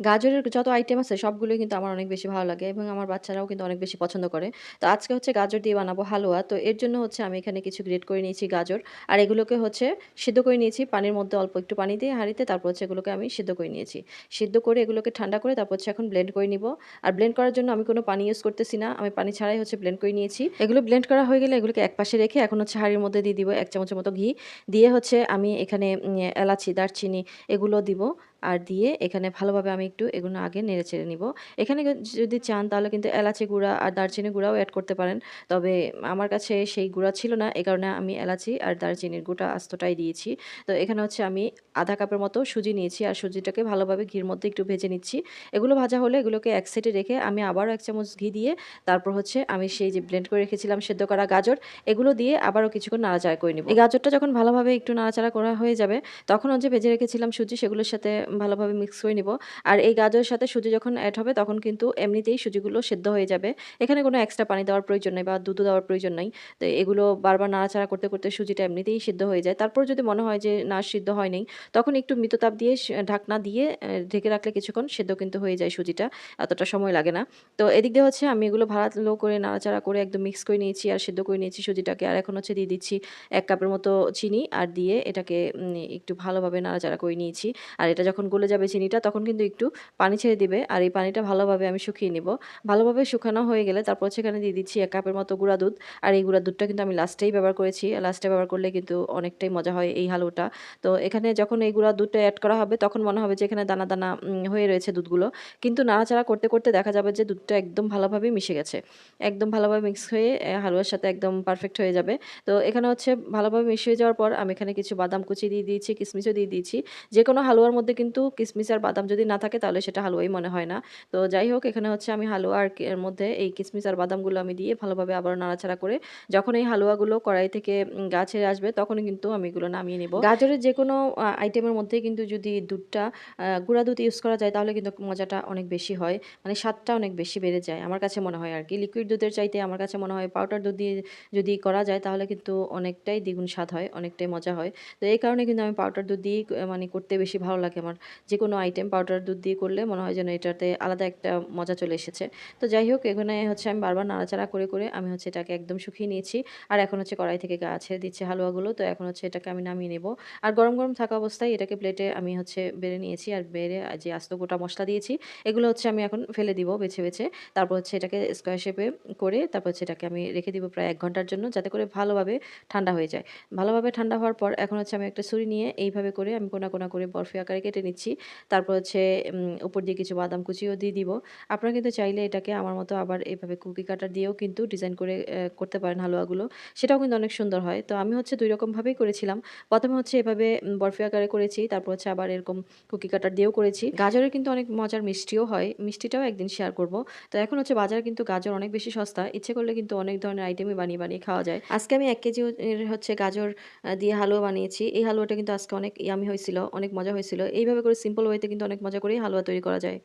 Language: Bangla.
গাজরের যত আইটেম আছে সবগুলোই কিন্তু আমার অনেক বেশি ভালো লাগে এবং আমার বাচ্চারাও কিন্তু অনেক বেশি পছন্দ করে। তো আজকে হচ্ছে গাজর দিয়ে বানাবো হালুয়া। তো এর জন্য হচ্ছে আমি এখানে কিছু গ্রেট করে নিয়েছি গাজর। আর এগুলোকে হচ্ছে সিদ্ধ করে নিয়েছি পানির মধ্যে অল্প একটু পানি দিয়ে হাঁড়িতে, তারপর হচ্ছে এগুলোকে আমি সিদ্ধ করে নিয়েছি। সিদ্ধ করে এগুলোকে ঠান্ডা করে তারপর হচ্ছে এখন ব্লেন্ড করে নিব। আর ব্লেন্ড করার জন্য আমি কোনো পানি ইউজ করতেছি না। আমি পানি ছাড়াই হচ্ছে ব্লেন্ড করে নিয়েছি। এগুলো ব্লেন্ড করা হয়ে গেলে এগুলোকে একপাশে রেখে এখন হচ্ছে হাঁড়ির মধ্যে দিয়ে দিব ১ চামচের মতো ঘি। দিয়ে হচ্ছে আমি এখানে এলাচি, দারচিনি এগুলো দিব। আর দিয়ে এখানে ভালোভাবে আমি একটু এগুলো আগে নেড়েচেড়ে নিব। এখানে যদি চান তাহলে কিন্তু এলাচি গুঁড়া আর দারচিনি গুঁড়াও এড করতে পারেন। তবে আমার কাছে সেই গুঁড়া ছিল না। এ কারণে আমি এলাচি আর দারচিনির গোটা আস্তটাই দিয়েছি। তো এখানে হচ্ছে আমি ১/২ কাপের মতো সুজি নিয়েছি। আর সুজিটাকে ভালোভাবে ঘির মধ্যে একটু ভেজে নিচ্ছি। এগুলো ভাজা হলে এগুলোকে এক সাইডে রেখে আমি আবারও ১ চামচ ঘি দিয়ে তারপর হচ্ছে আমি সেই যে ব্লেন্ড করে রেখেছিলাম সেদ্ধ করা গাজর, এগুলো দিয়ে আবারও কিছুক্ষণ নাড়াচাড়া করে নিব। এই গাজরটা যখন ভালোভাবে একটু নাড়াচাড়া করা হয়ে যাবে, তখন হচ্ছে ভেজে রেখেছিলাম সুজি, সেগুলোর সাথে ভালোভাবে মিক্স করে নিব। আর এই গাজরের সাথে সুজি যখন এড হবে তখন কিন্তু এমনিতেই সুজিগুলো সেদ্ধ হয়ে যাবে। এখানে কোনো এক্সট্রা পানি দেওয়ার প্রয়োজন নেই বা দুধও দেওয়ার প্রয়োজন নাই। তো এগুলো বারবার নাড়াচাড়া করতে, করতে সুজিটা এমনিতেই সিদ্ধ হয়ে যায়। তারপর যদি মনে হয় যে না সিদ্ধ হয় নাই, তখন একটু মৃততাপ দিয়ে ঢাকনা দিয়ে ঢেকে রাখলে কিছুক্ষণ সেদ্ধ কিন্তু হয়ে যায় সুজিটা। এতটা সময় লাগে না। তো এদিক দিয়ে হচ্ছে আমি এগুলো ভালো করে নাড়াচাড়া করে একদম মিক্স করে নিয়েছি আর সিদ্ধ করে নিয়েছি সুজিটাকে। আর এখন হচ্ছে দিয়ে দিচ্ছি ১ কাপের মতো চিনি আর দিয়ে এটাকে একটু ভালোভাবে নাড়াচাড়া করে নিয়েছি। আর এটা যখন গলে যাবে চিনিটা তখন কিন্তু একটু পানি ছেড়ে দিবে। আর এই পানিটা ভালোভাবে আমি শুকিয়ে নিব। ভালোভাবে শুকানো হয়ে গেলে তারপর সেখানে দিয়ে দিচ্ছি ১ কাপের মতো গুঁড়া দুধ। আর এই গুঁড়া দুধটা কিন্তু আমি লাস্টেই ব্যবহার করেছি। লাস্টে ব্যবহার করলে কিন্তু অনেকটাই মজা হয় এই হালুয়াটা। তো এখানে যখন এই গুঁড়া দুধটা এড করা হবে তখন মনে হবে যে এখানে দানা, দানা হয়ে রয়েছে দুধগুলো। কিন্তু নাড়াচাড়া করতে, করতে দেখা যাবে যে দুধটা একদম ভালোভাবে মিশে গেছে। একদম ভালোভাবে মিক্স হয়ে হালুয়ার সাথে একদম পারফেক্ট হয়ে যাবে। তো এখানে হচ্ছে ভালোভাবে মিশিয়ে যাওয়ার পর আমি এখানে কিছু বাদাম কুচি দিয়ে দিয়েছি, কিশমিশও দিয়ে দিয়েছি। যেকোনো হালুয়ার মধ্যে কিন্তু কিশমিশ আর বাদাম যদি না থাকে তাহলে সেটা হালুয়াই মনে হয় না। তো যাই হোক এখানে হচ্ছে আমি হালুয়া আর এর মধ্যে এই কিশমিশ আর বাদামগুলো আমি দিয়ে ভালোভাবে আবারও নাড়াচাড়া করে যখন এই হালুয়াগুলো কড়াই থেকে গা ছেড়ে আসবে তখনই কিন্তু আমি এগুলো নামিয়ে নিব। গাজরের যেকোনো আইটেমের মধ্যেই কিন্তু যদি দুধটা গুঁড়া দুধ ইউজ করা যায় তাহলে কিন্তু মজাটা অনেক বেশি হয়। মানে স্বাদটা অনেক বেশি বেড়ে যায়। আমার কাছে মনে হয় আরকি। লিকুইড দুধের চাইতে আমার কাছে মনে হয় পাউডার দুধ দিয়ে যদি করা যায় তাহলে কিন্তু অনেকটাই দ্বিগুণ স্বাদ হয়, অনেকটাই মজা হয়। তো এই কারণে কিন্তু আমি পাউডার দুধ দিয়েই মানে করতে বেশি ভালো লাগে আমার। যেকোনো আইটেম পাউডার দুধ দিয়ে করলে মনে হয় যেন এটাতে আলাদা একটা মজা চলে এসেছে। তো যাই হোক এখানে হচ্ছে আমি বারবার নাড়াচাড়া করে, করে আমি হচ্ছে এটাকে একদম শুকিয়ে নিয়েছি। আর এখন হচ্ছে কড়াই থেকে গা ছেড়ে দিচ্ছে হালুয়াগুলো। তো এখন হচ্ছে এটাকে আমি নামিয়ে নেব। আর গরম, গরম থাকা অবস্থায় এটাকে প্লেটে আমি হচ্ছে বেড়ে নিয়েছি। আর বেড়ে যে আস্ত গোটা মসলা দিয়েছি এগুলো হচ্ছে আমি এখন ফেলে দিব বেছে, বেছে। তারপর হচ্ছে এটাকে স্কয়ার শেপে করে তারপর হচ্ছে এটাকে আমি রেখে দিব প্রায় ১ ঘন্টার জন্য যাতে করে ভালোভাবে ঠান্ডা হয়ে যায়। ভালোভাবে ঠান্ডা হওয়ার পর এখন হচ্ছে আমি একটা ছুরি নিয়ে এইভাবে করে আমি কোনা, কোনা করে বরফি আকারে কেটে নিচ্ছি। তারপর হচ্ছে উপর দিয়ে কিছু বাদাম কুচিও দিয়ে দিব। আপনারা কিন্তু চাইলে এটাকে আমার মতো আবার এভাবে কুকি কাটার দিয়েও কিন্তু ডিজাইন করে করতে পারেন হালুয়াগুলো। সেটাও কিন্তু অনেক সুন্দর হয়। তো আমি হচ্ছে ২ রকমভাবেই করেছিলাম। ১ম এ হচ্ছে এভাবে বরফি আকারে করেছি। তারপর হচ্ছে আবার এরকম কুকি কাটার দিয়েও করেছি। গাজরের কিন্তু অনেক মজার মিষ্টিও হয়। মিষ্টিটাও একদিন শেয়ার করব। তো এখন হচ্ছে বাজারে কিন্তু গাজর অনেক বেশি সস্তা। ইচ্ছে করলে কিন্তু অনেক ধরনের আইটেমই বানিয়ে, বানিয়ে খাওয়া যায়। আজকে আমি ১ কেজি এর হচ্ছে গাজর দিয়ে হালুয়া বানিয়েছি। এই হালুয়াটা কিন্তু আজকে অনেক ইয়াম্মি হয়েছিল, অনেক মজা হয়েছিল। এইভাবে করে সিম্পল ওয়েতে কিন্তু অনেক মজা করেই হালুয়া তৈরি করা যায়।